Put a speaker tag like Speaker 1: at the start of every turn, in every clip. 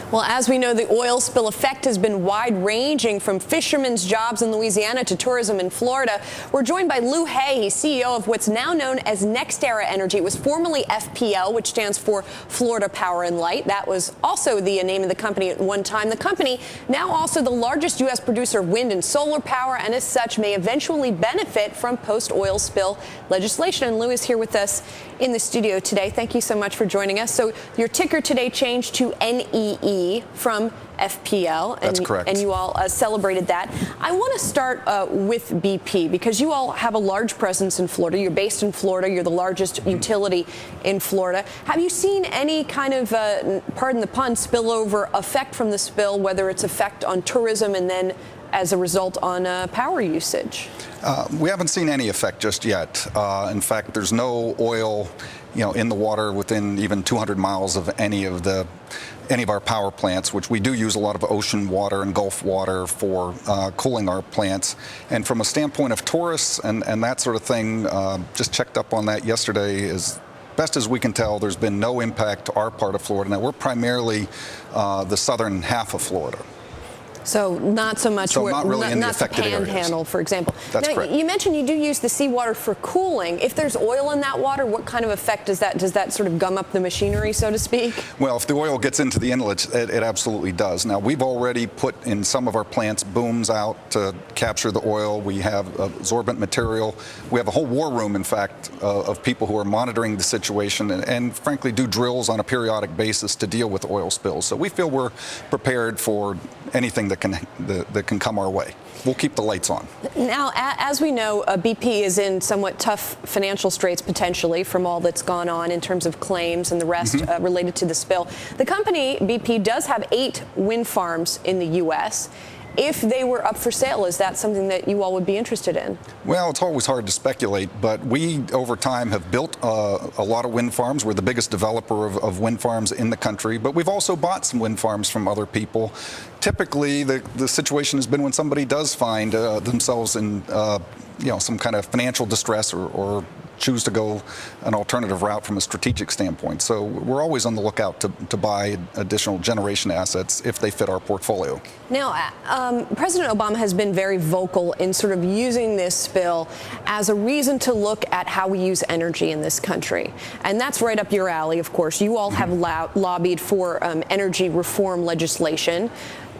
Speaker 1: Well, as we know, the oil spill effect has been wide-ranging, from fishermen's jobs in Louisiana to tourism in Florida. We're joined by Lou Hay. He's CEO of what's now known as NextEra Energy. It was formerly FPL, which stands for Florida Power and Light. That was also the name of the company at one time. The company, now also the largest U.S. producer of wind and solar power, and as such may eventually benefit from post-oil spill legislation. And Lou is here with us in the studio today. Thank you so much for joining us. So your ticker today changed to NEE from FPL.
Speaker 2: That's correct.
Speaker 1: And you all celebrated that. I want to start with BP, because you all have a large presence in Florida. You're based in Florida. You're the largest utility in Florida. Have you seen any kind of, pardon the pun, spillover effect from the spill, whether it's effect on tourism and then as a result on power usage?
Speaker 2: We haven't seen any effect just yet. In fact, there's no oil, in the water within even 200 miles of any of our power plants, which we do use a lot of ocean water and Gulf water for cooling our plants. And from a standpoint of tourists and that sort of thing, just checked up on that yesterday. As best as we can tell, there's been no impact to our part of Florida. Now, we're primarily the southern half of Florida.
Speaker 1: So not so much,
Speaker 2: so not really in the affected
Speaker 1: Panhandle,
Speaker 2: areas.
Speaker 1: For example.
Speaker 2: That's
Speaker 1: now,
Speaker 2: correct.
Speaker 1: You mentioned you do use the seawater for cooling. If there's oil in that water, what kind of effect does that sort of gum up the machinery, so to speak?
Speaker 2: Well, if the oil gets into the inlets, it absolutely does. Now, we've already put in some of our plants booms out to capture the oil. We have absorbent material. We have a whole war room, in fact, of people who are monitoring the situation and frankly do drills on a periodic basis to deal with oil spills. So we feel we're prepared for anything that can come our way. We'll keep the lights on.
Speaker 1: Now, as we know, BP is in somewhat tough financial straits potentially from all that's gone on in terms of claims and the rest related to the spill. The company, BP, does have 8 wind farms in the U.S. If they were up for sale, is that something that you all would be interested in?
Speaker 2: Well, it's always hard to speculate, but we, over time, have built a lot of wind farms. We're the biggest developer of wind farms in the country, but we've also bought some wind farms from other people. Typically, the situation has been when somebody does find themselves in some kind of financial distress or choose to go an alternative route from a strategic standpoint. So we're always on the lookout to buy additional generation assets if they fit our portfolio.
Speaker 1: Now, President Obama has been very vocal in sort of using this spill as a reason to look at how we use energy in this country. And that's right up your alley, of course. You all have lobbied for energy reform legislation.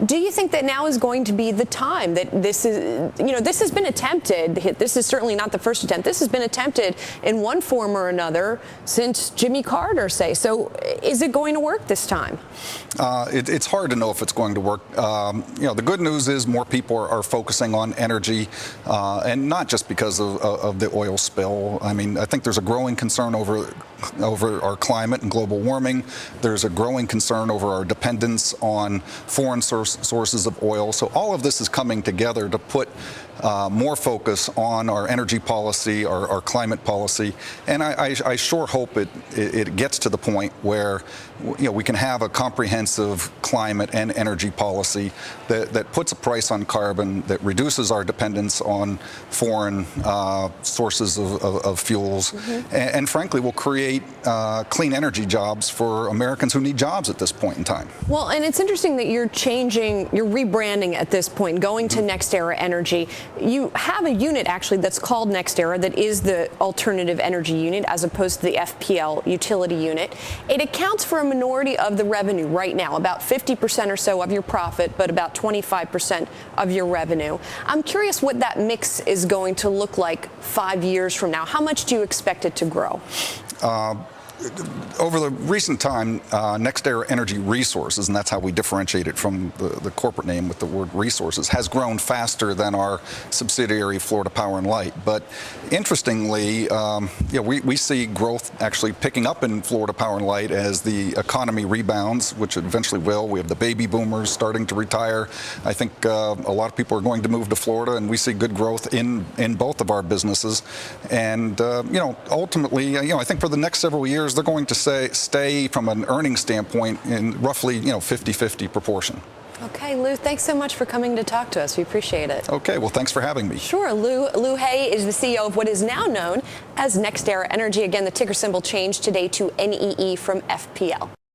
Speaker 1: Do you think that now is going to be the time that this is, this has been attempted. This is certainly not the first attempt. This has been attempted in one form or another since Jimmy Carter, say. So is it going to work this time?
Speaker 2: It's hard to know if it's going to work. The good news is more people are focusing on energy, and not just because of the oil spill. I mean, I think there's a growing concern over our climate and global warming. There's a growing concern over our dependence on foreign sources of oil. So all of this is coming together to put more focus on our energy policy, our climate policy, and I sure hope it gets to the point where we can have a comprehensive climate and energy policy that puts a price on carbon, that reduces our dependence on foreign sources of fuels, and frankly will create clean energy jobs for Americans who need jobs at this point in time.
Speaker 1: Well, and it's interesting that you're rebranding at this point, going to NextEra Energy. You have a unit actually that's called NextEra that is the alternative energy unit as opposed to the FPL utility unit. It accounts for a minority of the revenue right now, about 50% or so of your profit, but about 25% of your revenue. I'm curious what that mix is going to look like 5 years from now. How much do you expect it to grow?
Speaker 2: Over the recent time, NextEra Energy Resources, and that's how we differentiate it from the corporate name with the word resources, has grown faster than our subsidiary Florida Power and Light. But interestingly, we see growth actually picking up in Florida Power and Light as the economy rebounds, which it eventually will. We have the baby boomers starting to retire. I think a lot of people are going to move to Florida, and we see good growth in both of our businesses. And ultimately, I think for the next several years, they're going to stay from an earnings standpoint in roughly 50-50 proportion.
Speaker 1: Okay, Lou, thanks so much for coming to talk to us. We appreciate it.
Speaker 2: Okay, well, thanks for having me.
Speaker 1: Sure. Lou Hay is the CEO of what is now known as NextEra Energy. Again, the ticker symbol changed today to NEE from FPL.